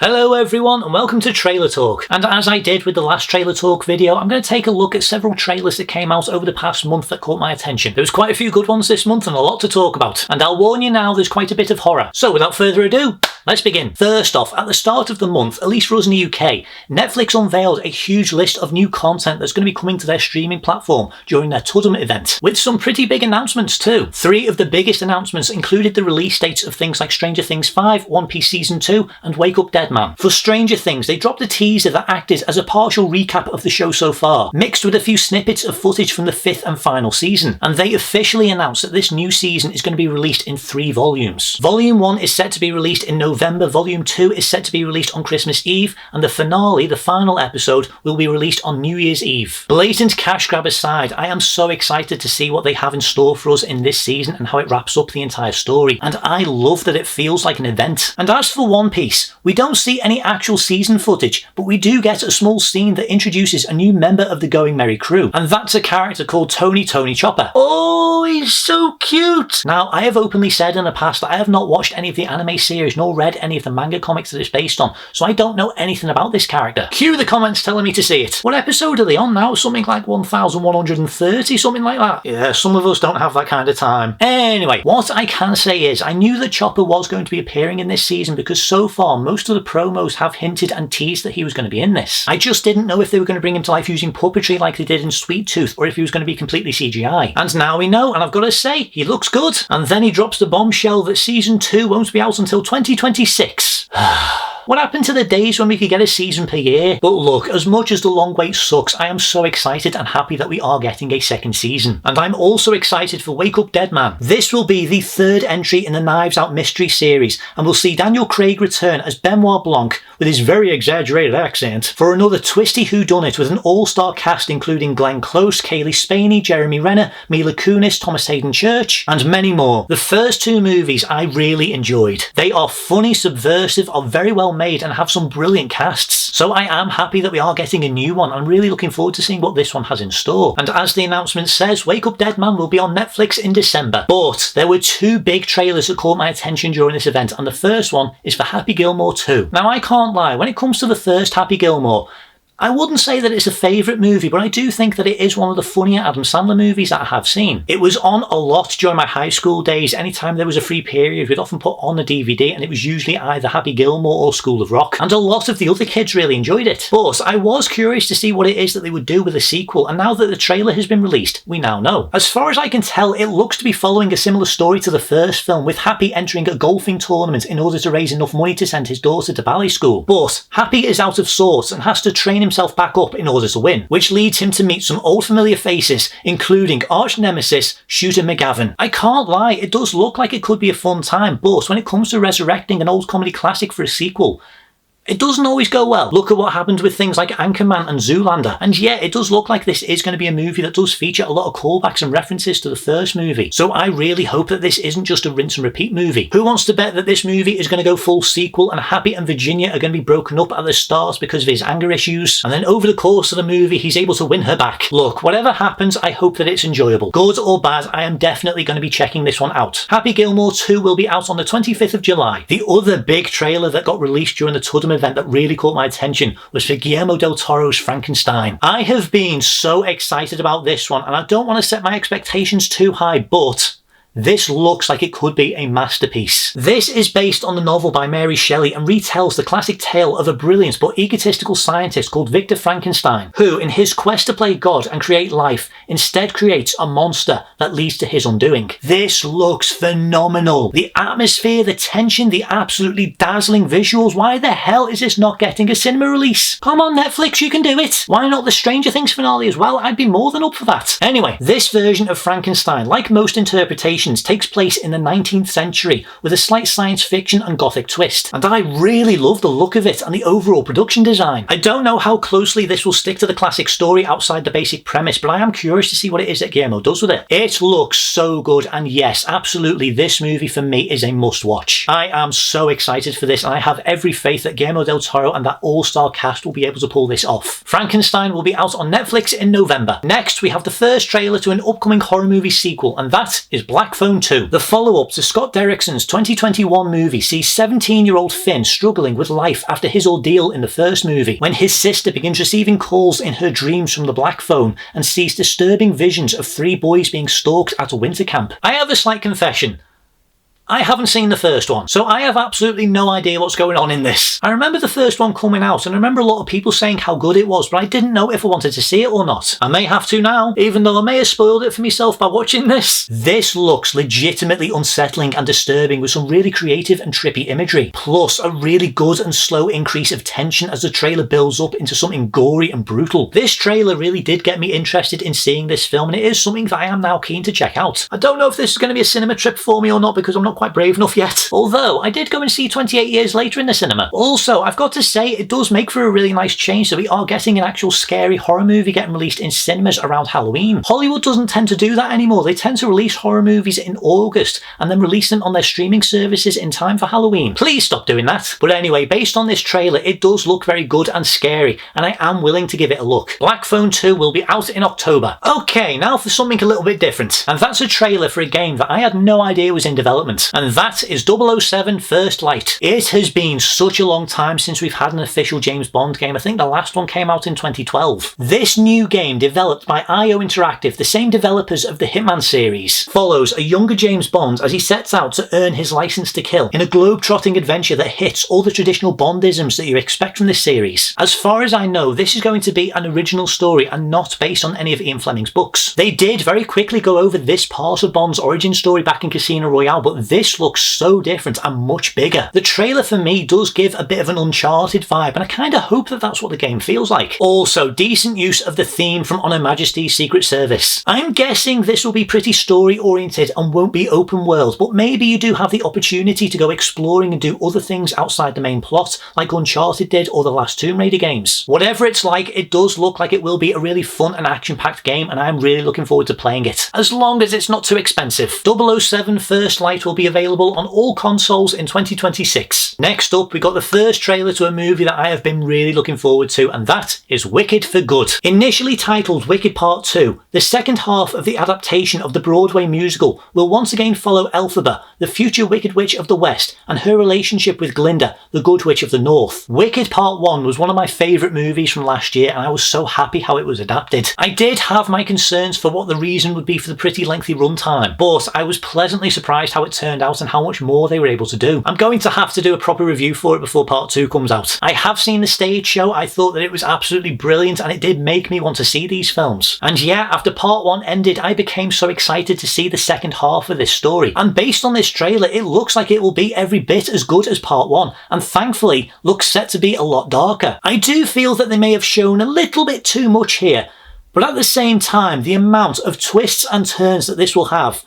Hello everyone and welcome to Trailer Talk, and as I did with the last Trailer Talk video, I'm going to take a look at several trailers that came out over the past month that caught my attention. There was quite a few good ones this month and a lot to talk about, and I'll warn you now, there's quite a bit of horror. So without further ado, let's begin. First off, at the start of the month, at least for us in the UK, Netflix unveiled a huge list of new content that's going to be coming to their streaming platform during their Tudum event, with some pretty big announcements too. Three of the biggest announcements included the release dates of things like Stranger Things 5, One Piece Season 2 and Wake Up Dead Man. For Stranger Things, they dropped a teaser that acted as a partial recap of the show so far, mixed with a few snippets of footage from the 5th and final season, and they officially announced that this new season is going to be released in 3 volumes. Volume 1 is set to be released in November, Volume 2 is set to be released on Christmas Eve, and the finale, the final episode, will be released on New Year's Eve. Blatant cash grab aside, I am so excited to see what they have in store for us in this season and how it wraps up the entire story, and I love that it feels like an event. And as for One Piece, we don't see any actual season footage, but we do get a small scene that introduces a new member of the Going Merry crew, and that's a character called Tony Chopper. Oh, he's so cute! Now, I have openly said in the past that I have not watched any of the anime series nor read any of the manga comics that it's based on, so I don't know anything about this character. Cue the comments telling me to see it. What episode are they on now? Something like 1130, something like that? Yeah, some of us don't have that kind of time. Anyway, what I can say is I knew that Chopper was going to be appearing in this season because so far most of the promos have hinted and teased that he was going to be in this. I just didn't know if they were going to bring him to life using puppetry like they did in Sweet Tooth, or if he was going to be completely CGI. And now we know, and I've got to say, he looks good. And then he drops the bombshell that Season 2 won't be out until 2026. What happened to the days when we could get a season per year? But look, as much as the long wait sucks, I am so excited and happy that we are getting a second season. And I'm also excited for Wake Up Dead Man. This will be the 3rd entry in the Knives Out mystery series, and we'll see Daniel Craig return as Benoit Blanc with his very exaggerated accent for another twisty whodunit with an all-star cast including Glenn Close, Kaylee Spaney, Jeremy Renner, Mila Kunis, Thomas Hayden Church, and many more. The first 2 movies I really enjoyed. They are funny, subversive, are very well made and have some brilliant casts. So I am happy that we are getting a new one. I'm really looking forward to seeing what this one has in store. And as the announcement says, Wake Up Dead Man will be on Netflix in December. But there were 2 big trailers that caught my attention during this event, and the first one is for Happy Gilmore 2. Now I can't lie, when it comes to the first Happy Gilmore, I wouldn't say that it's a favourite movie, but I do think that it is one of the funnier Adam Sandler movies that I have seen. It was on a lot during my high school days. Anytime there was a free period, we'd often put on the DVD, and it was usually either Happy Gilmore or School of Rock. And a lot of the other kids really enjoyed it. But I was curious to see what it is that they would do with a sequel, and now that the trailer has been released, we now know. As far as I can tell, it looks to be following a similar story to the first film, with Happy entering a golfing tournament in order to raise enough money to send his daughter to ballet school. But Happy is out of sorts and has to train himself back up in order to win, which leads him to meet some old familiar faces, including arch nemesis Shooter McGavin. I can't lie, it does look like it could be a fun time, but when it comes to resurrecting an old comedy classic for a sequel, it doesn't always go well. Look at what happened with things like Anchorman and Zoolander. And yeah, it does look like this is going to be a movie that does feature a lot of callbacks and references to the first movie. So I really hope that this isn't just a rinse and repeat movie. Who wants to bet that this movie is going to go full sequel and Happy and Virginia are going to be broken up at the start because of his anger issues, and then over the course of the movie he's able to win her back? Look, whatever happens, I hope that it's enjoyable. Good or bad, I am definitely going to be checking this one out. Happy Gilmore 2 will be out on the 25th of July. The other big trailer that got released during the Tudum event that really caught my attention was for Guillermo del Toro's Frankenstein. I have been so excited about this one, and I don't want to set my expectations too high, but this looks like it could be a masterpiece. This is based on the novel by Mary Shelley and retells the classic tale of a brilliant but egotistical scientist called Victor Frankenstein, who, in his quest to play God and create life, instead creates a monster that leads to his undoing. This looks phenomenal. The atmosphere, the tension, the absolutely dazzling visuals. Why the hell is this not getting a cinema release? Come on Netflix, you can do it. Why not the Stranger Things finale as well? I'd be more than up for that. Anyway, this version of Frankenstein, like most interpretations, takes place in the 19th century with a slight science fiction and gothic twist, and I really love the look of it and the overall production design. I don't know how closely this will stick to the classic story outside the basic premise, but I am curious to see what it is that Guillermo does with it. It looks so good, and yes, absolutely, this movie for me is a must watch. I am so excited for this, and I have every faith that Guillermo del Toro and that all-star cast will be able to pull this off. Frankenstein will be out on Netflix in November. Next, we have the first trailer to an upcoming horror movie sequel, and that is Black Black Phone 2, the follow-up to Scott Derrickson's 2021 movie, sees 17-year-old Finn struggling with life after his ordeal in the first movie, when his sister begins receiving calls in her dreams from the Black Phone and sees disturbing visions of 3 boys being stalked at a winter camp. I have a slight confession. I haven't seen the first one, so I have absolutely no idea what's going on in this. I remember the first one coming out, and I remember a lot of people saying how good it was, but I didn't know if I wanted to see it or not. I may have to now, even though I may have spoiled it for myself by watching this. This looks legitimately unsettling and disturbing with some really creative and trippy imagery, plus a really good and slow increase of tension as the trailer builds up into something gory and brutal. This trailer really did get me interested in seeing this film, and it is something that I am now keen to check out. I don't know if this is going to be a cinema trip for me or not because I'm not quite brave enough yet, although I did go and see 28 Years Later in the cinema. Also, I've got to say, it does make for a really nice change that we are getting an actual scary horror movie getting released in cinemas around Halloween. Hollywood doesn't tend to do that anymore. They tend to release horror movies in August and then release them on their streaming services in time for Halloween. Please stop doing that. But anyway, based on this trailer, it does look very good and scary, and I am willing to give it a look. Black Phone 2 will be out in October. Okay, now for something a little bit different, and that's a trailer for a game that I had no idea was in development, and that is 007 First Light. It has been such a long time since we've had an official James Bond game. I think the last one came out in 2012. This new game, developed by IO Interactive, the same developers of the Hitman series, follows a younger James Bond as he sets out to earn his license to kill in a globe-trotting adventure that hits all the traditional Bondisms that you expect from this series. As far as I know, this is going to be an original story and not based on any of Ian Fleming's books. They did very quickly go over this part of Bond's origin story back in Casino Royale, but this looks so different and much bigger. The trailer for me does give a bit of an Uncharted vibe, and I kind of hope that that's what the game feels like. Also, decent use of the theme from On Her Majesty's Secret Service. I'm guessing this will be pretty story oriented and won't be open world, but maybe you do have the opportunity to go exploring and do other things outside the main plot, like Uncharted did or the last Tomb Raider games. Whatever it's like, it does look like it will be a really fun and action-packed game, and I'm really looking forward to playing it. As long as it's not too expensive. 007 First Light will be available on all consoles in 2026. Next up, we got the first trailer to a movie that I have been really looking forward to, and that is Wicked for Good. Initially titled Wicked Part 2, the second half of the adaptation of the Broadway musical will once again follow Elphaba, the future Wicked Witch of the West, and her relationship with Glinda, the Good Witch of the North. Wicked Part 1 was one of my favourite movies from last year, and I was so happy how it was adapted. I did have my concerns for what the reason would be for the pretty lengthy runtime, but I was pleasantly surprised how it turned out and how much more they were able to do. I'm going to have to do a proper review for it before Part 2 comes out. I have seen the stage show. I thought that it was absolutely brilliant, and it did make me want to see these films. And yeah, after Part 1 ended, I became so excited to see the second half of this story. And based on this trailer, it looks like it will be every bit as good as Part 1, and thankfully looks set to be a lot darker. I do feel that they may have shown a little bit too much here, but at the same time, the amount of twists and turns that this will have,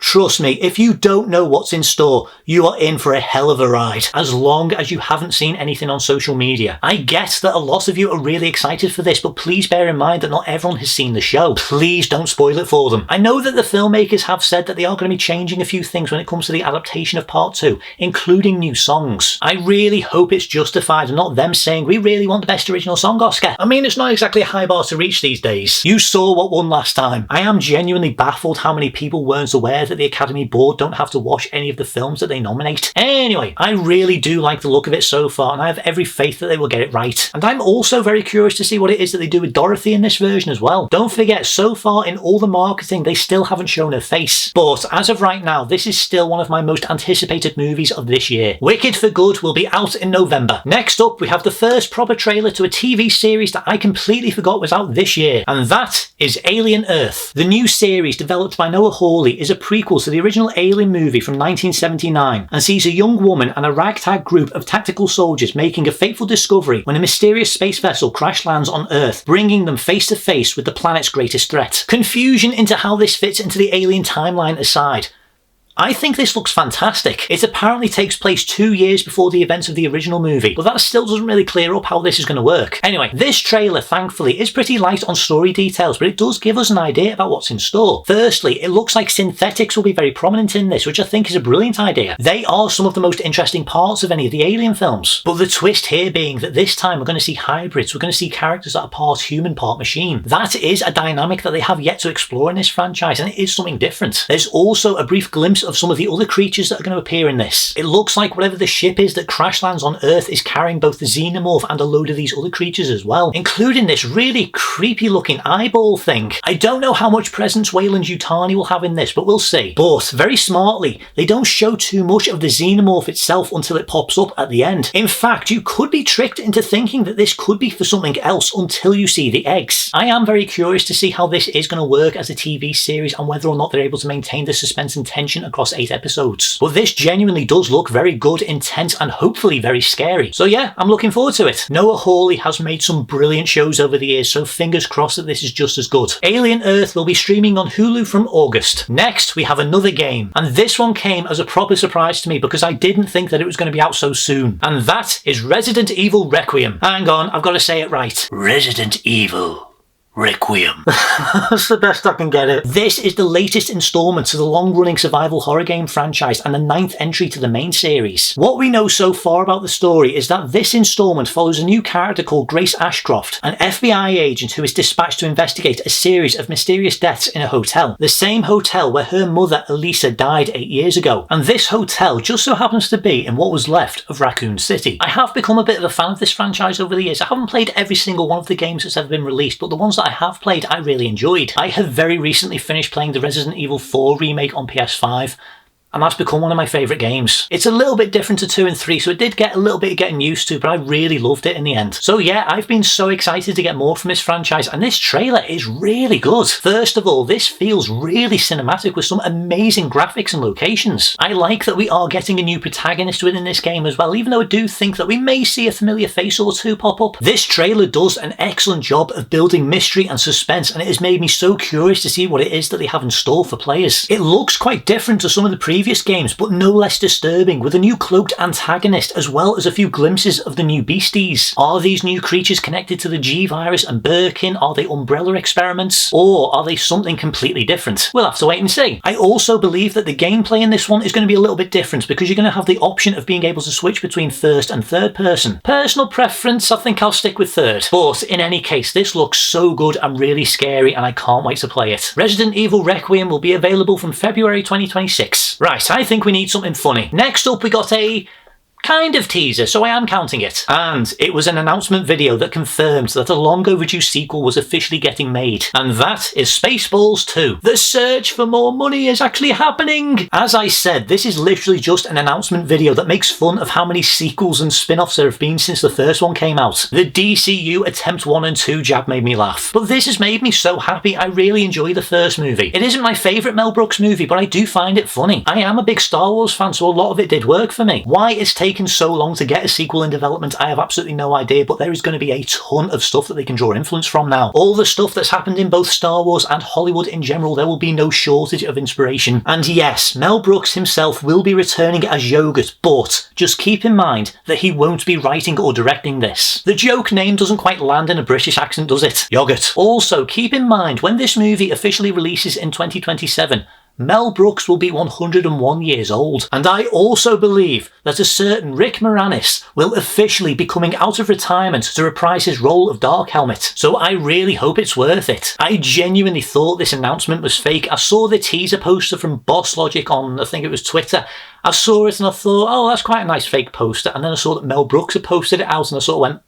trust me, if you don't know what's in store, you are in for a hell of a ride, as long as you haven't seen anything on social media. I get that a lot of you are really excited for this, but please bear in mind that not everyone has seen the show. Please don't spoil it for them. I know that the filmmakers have said that they are going to be changing a few things when it comes to the adaptation of Part 2, including new songs. I really hope it's justified and not them saying, we really want the Best Original Song Oscar. I mean, it's not exactly a high bar to reach these days. You saw what won last time. I am genuinely baffled how many people weren't aware that the Academy Board don't have to watch any of the films that they nominate. Anyway, I really do like the look of it so far, and I have every faith that they will get it right. And I'm also very curious to see what it is that they do with Dorothy in this version as well. Don't forget, so far in all the marketing, they still haven't shown her face. But as of right now, this is still one of my most anticipated movies of this year. Wicked for Good will be out in November. Next up, we have the first proper trailer to a TV series that I completely forgot was out this year, and that is Alien Earth. The new series, developed by Noah Hawley, is a prequel to the original Alien movie from 1979 and sees a young woman and a ragtag group of tactical soldiers making a fateful discovery when a mysterious space vessel crash lands on Earth, bringing them face to face with the planet's greatest threat. Confusion into how this fits into the Alien timeline aside, I think this looks fantastic. It apparently takes place 2 years before the events of the original movie, but that still doesn't really clear up how this is going to work. Anyway, this trailer, thankfully, is pretty light on story details, but it does give us an idea about what's in store. Firstly, it looks like synthetics will be very prominent in this, which I think is a brilliant idea. They are some of the most interesting parts of any of the Alien films. But the twist here being that this time we're going to see hybrids, we're going to see characters that are part human, part machine. That is a dynamic that they have yet to explore in this franchise, and it is something different. There's also a brief glimpse of some of the other creatures that are going to appear in this. It looks like whatever the ship is that crash lands on Earth is carrying both the xenomorph and a load of these other creatures as well, including this really creepy looking eyeball thing. I don't know how much presence Weyland-Yutani will have in this, but we'll see. But very smartly, they don't show too much of the xenomorph itself until it pops up at the end. In fact, you could be tricked into thinking that this could be for something else until you see the eggs. I am very curious to see how this is going to work as a TV series and whether or not they're able to maintain the suspense and tension across 8 episodes. But this genuinely does look very good, intense, and hopefully very scary. So yeah, I'm looking forward to it. Noah Hawley has made some brilliant shows over the years, so fingers crossed that this is just as good. Alien Earth will be streaming on Hulu from August. Next, we have another game, and this one came as a proper surprise to me because I didn't think that it was going to be out so soon. And that is Resident Evil Requiem. Hang on, I've got to say it right. Resident Evil Requiem. That's the best I can get it. This is the latest instalment to the long-running survival horror game franchise and the 9th entry to the main series. What we know so far about the story is that this installment follows a new character called Grace Ashcroft, an FBI agent who is dispatched to investigate a series of mysterious deaths in a hotel. The same hotel where her mother Elisa died 8 years ago. And this hotel just so happens to be in what was left of Raccoon City. I have become a bit of a fan of this franchise over the years. I haven't played every single one of the games that's ever been released, but the ones that I have played I really enjoyed. I have very recently finished playing the Resident Evil 4 remake on PS5, and that's become one of my favourite games. It's a little bit different to 2 and 3, so it did get a little bit of getting used to, but I really loved it in the end. So yeah, I've been so excited to get more from this franchise, and this trailer is really good. First of all, this feels really cinematic with some amazing graphics and locations. I like that we are getting a new protagonist within this game as well, even though I do think that we may see a familiar face or two pop up. This trailer does an excellent job of building mystery and suspense, and it has made me so curious to see what it is that they have in store for players. It looks quite different to some of the previous games, but no less disturbing, with a new cloaked antagonist as well as a few glimpses of the new beasties. Are these new creatures connected to the G-Virus and Birkin? Are they Umbrella experiments? Or are they something completely different? We'll have to wait and see. I also believe that the gameplay in this one is going to be a little bit different because you're going to have the option of being able to switch between first and third person. Personal preference, I think I'll stick with third. But in any case, this looks so good and really scary, and I can't wait to play it. Resident Evil Requiem will be available from February 2026. Right, I think we need something funny. Next up, we got a kind of teaser, so I am counting it. And it was an announcement video that confirmed that a long overdue sequel was officially getting made. And that is Spaceballs 2. The search for more money is actually happening! As I said, this is literally just an announcement video that makes fun of how many sequels and spin-offs there have been since the first one came out. The DCU Attempt 1 and 2 jab made me laugh. But this has made me so happy. I really enjoy the first movie. It isn't my favourite Mel Brooks movie, but I do find it funny. I am a big Star Wars fan, so a lot of it did work for me. Why it's taken so long to get a sequel in development, I have absolutely no idea, but there is going to be a ton of stuff that they can draw influence from now. All the stuff that's happened in both Star Wars and Hollywood in general, there will be no shortage of inspiration. And yes, Mel Brooks himself will be returning as Yogurt, but just keep in mind that he won't be writing or directing this. The joke name doesn't quite land in a British accent, does it? Yogurt. Also, keep in mind, when this movie officially releases in 2027, Mel Brooks will be 101 years old. And I also believe that a certain Rick Moranis will officially be coming out of retirement to reprise his role of Dark Helmet. So I really hope it's worth it. I genuinely thought this announcement was fake. I saw the teaser poster from Boss Logic on, I think it was Twitter. I saw it and I thought, oh, that's quite a nice fake poster. And then I saw that Mel Brooks had posted it out and I sort of went,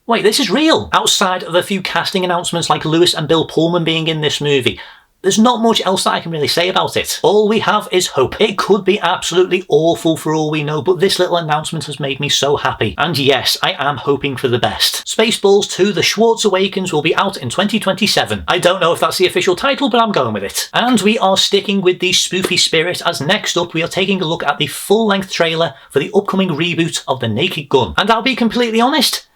wait, this is real. Outside of a few casting announcements like Lewis and Bill Pullman being in this movie, there's not much else that I can really say about it. All we have is hope. It could be absolutely awful for all we know, but this little announcement has made me so happy. And yes, I am hoping for the best. Spaceballs 2, The Schwartz Awakens will be out in 2027. I don't know if that's the official title, but I'm going with it. And we are sticking with the spoofy spirit, as next up we are taking a look at the full-length trailer for the upcoming reboot of The Naked Gun. And I'll be completely honest,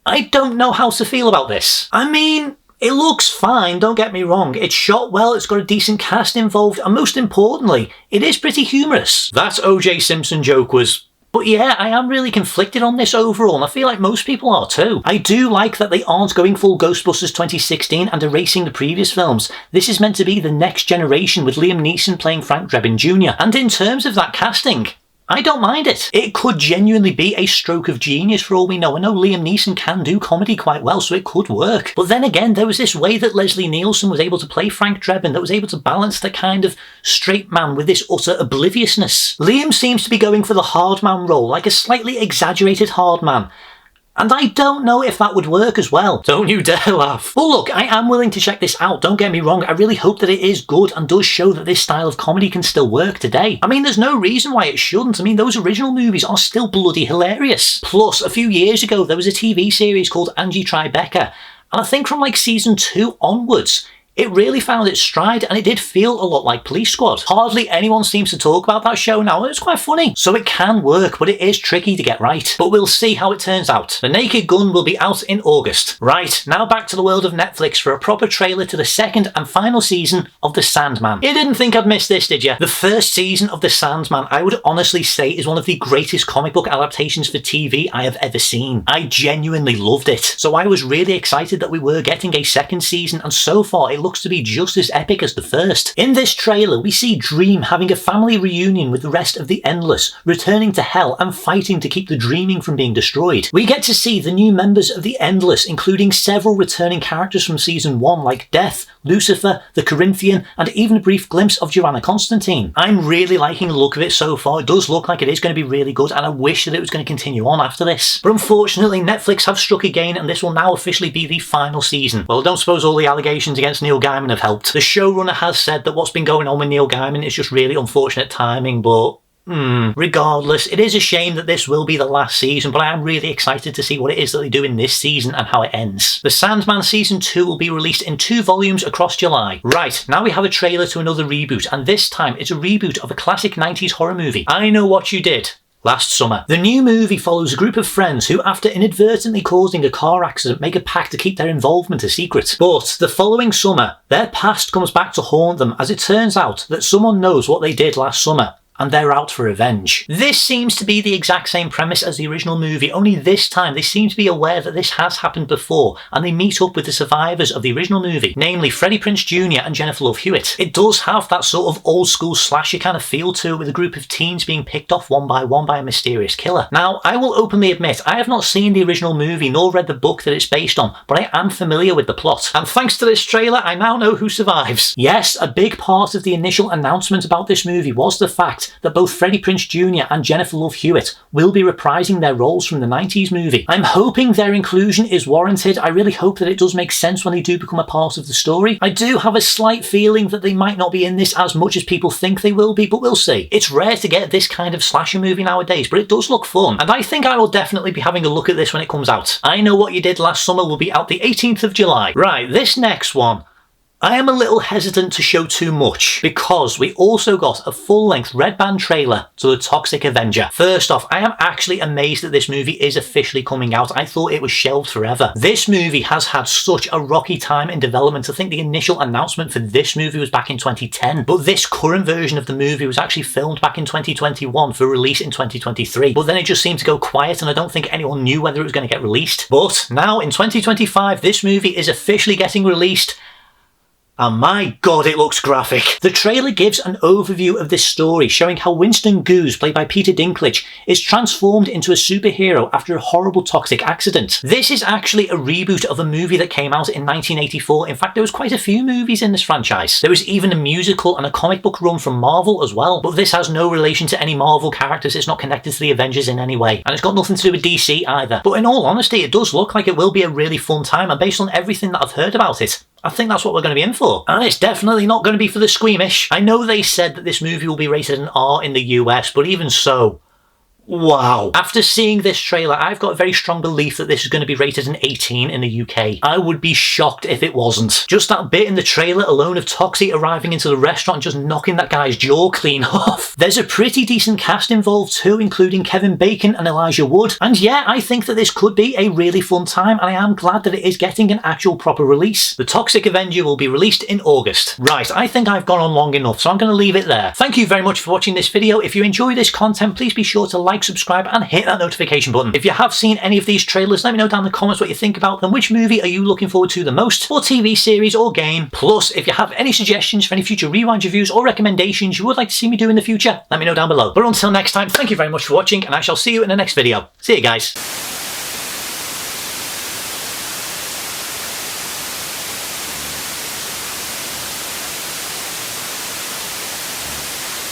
I don't know how to feel about this. I mean, It looks fine, don't get me wrong. It's shot well, it's got a decent cast involved, and most importantly, it is pretty humorous. That O.J. Simpson joke was... But yeah, I am really conflicted on this overall, and I feel like most people are too. I do like that they aren't going full Ghostbusters 2016 and erasing the previous films. This is meant to be the next generation with Liam Neeson playing Frank Drebin Jr. And in terms of that casting, I don't mind it. It could genuinely be a stroke of genius for all we know. I know Liam Neeson can do comedy quite well, so it could work. But then again, there was this way that Leslie Nielsen was able to play Frank Drebin that was able to balance the kind of straight man with this utter obliviousness. Liam seems to be going for the hard man role, like a slightly exaggerated hard man. And I don't know if that would work as well. Don't you dare laugh. But look, I am willing to check this out, don't get me wrong. I really hope that it is good and does show that this style of comedy can still work today. I mean, there's no reason why it shouldn't. I mean, those original movies are still bloody hilarious. Plus, a few years ago, there was a TV series called Angie Tribeca. And I think from like season 2 onwards, it really found its stride, and it did feel a lot like Police Squad. Hardly anyone seems to talk about that show now, and it's quite funny. So it can work, but it is tricky to get right. But we'll see how it turns out. The Naked Gun will be out in August. Right, now back to the world of Netflix for a proper trailer to the second and final season of The Sandman. You didn't think I'd miss this, did you? The first season of The Sandman, I would honestly say, is one of the greatest comic book adaptations for TV I have ever seen. I genuinely loved it. So I was really excited that we were getting a second season, and so far it looks to be just as epic as the first. In this trailer, we see Dream having a family reunion with the rest of the Endless, returning to Hell and fighting to keep the Dreaming from being destroyed. We get to see the new members of the Endless, including several returning characters from season 1 like Death, Lucifer, the Corinthian, and even a brief glimpse of Joanna Constantine. I'm really liking the look of it so far. It does look like it is going to be really good, and I wish that it was going to continue on after this. But unfortunately, Netflix have struck again, and this will now officially be the final season. Well, I don't suppose all the allegations against Neil Gaiman have helped. The showrunner has said that what's been going on with Neil Gaiman is just really unfortunate timing, but regardless, it is a shame that this will be the last season, but I am really excited to see what it is that they do in this season and how it ends. The Sandman Season 2 will be released in 2 volumes across July. Right, now we have a trailer to another reboot, and this time it's a reboot of a classic 90s horror movie. I Know What You Did last summer. The new movie follows a group of friends who, after inadvertently causing a car accident, make a pact to keep their involvement a secret. But the following summer, their past comes back to haunt them, as it turns out that someone knows what they did last summer, and they're out for revenge. This seems to be the exact same premise as the original movie, only this time they seem to be aware that this has happened before, and they meet up with the survivors of the original movie, namely Freddie Prinze Jr. and Jennifer Love Hewitt. It does have that sort of old school slasher kind of feel to it, with a group of teens being picked off one by one by a mysterious killer. Now, I will openly admit, I have not seen the original movie nor read the book that it's based on, but I am familiar with the plot. And thanks to this trailer, I now know who survives. Yes, a big part of the initial announcement about this movie was the fact that both Freddie Prinze Jr. and Jennifer Love Hewitt will be reprising their roles from the 90s movie. I'm hoping their inclusion is warranted. I really hope that it does make sense when they do become a part of the story. I do have a slight feeling that they might not be in this as much as people think they will be, but we'll see. It's rare to get this kind of slasher movie nowadays, but it does look fun, and I think I will definitely be having a look at this when it comes out. I Know What You Did Last Summer will be out the 18th of July. Right, this next one, I am a little hesitant to show too much, because we also got a full-length red band trailer to the Toxic Avenger. First off, I am actually amazed that this movie is officially coming out. I thought it was shelved forever. This movie has had such a rocky time in development. I think the initial announcement for this movie was back in 2010, but this current version of the movie was actually filmed back in 2021 for release in 2023. But then it just seemed to go quiet, and I don't think anyone knew whether it was going to get released. But now in 2025, this movie is officially getting released, and my god, it looks graphic. The trailer gives an overview of this story, showing how Winston Goose, played by Peter Dinklage, is transformed into a superhero after a horrible toxic accident. This is actually a reboot of a movie that came out in 1984. In fact, there was quite a few movies in this franchise. There was even a musical and a comic book run from Marvel as well, but this has no relation to any Marvel characters. It's not connected to the Avengers in any way, and it's got nothing to do with DC either. But in all honesty, it does look like it will be a really fun time, and based on everything that I've heard about it, I think that's what we're going to be in for. And it's definitely not going to be for the squeamish. I know they said that this movie will be rated an R in the US, but even so, Wow. After seeing this trailer, I've got a very strong belief that this is going to be rated an 18 in the UK. I would be shocked if it wasn't. Just that bit in the trailer alone of Toxic arriving into the restaurant and just knocking that guy's jaw clean off. There's a pretty decent cast involved too, including Kevin Bacon and Elijah Wood. And yeah, I think that this could be a really fun time, and I am glad that it is getting an actual proper release. The Toxic Avenger will be released in August. Right, I think I've gone on long enough, so I'm going to leave it there. Thank you very much for watching this video. If you enjoy this content, please be sure to like, subscribe, and hit that notification button. If you have seen any of these trailers, let me know down in the comments what you think about them. Which movie are you looking forward to the most, or TV series or game? Plus, if you have any suggestions for any future Rewind reviews or recommendations you would like to see me do in the future, let me know down below. But until next time, thank you very much for watching, and I shall see you in the next video. See you guys.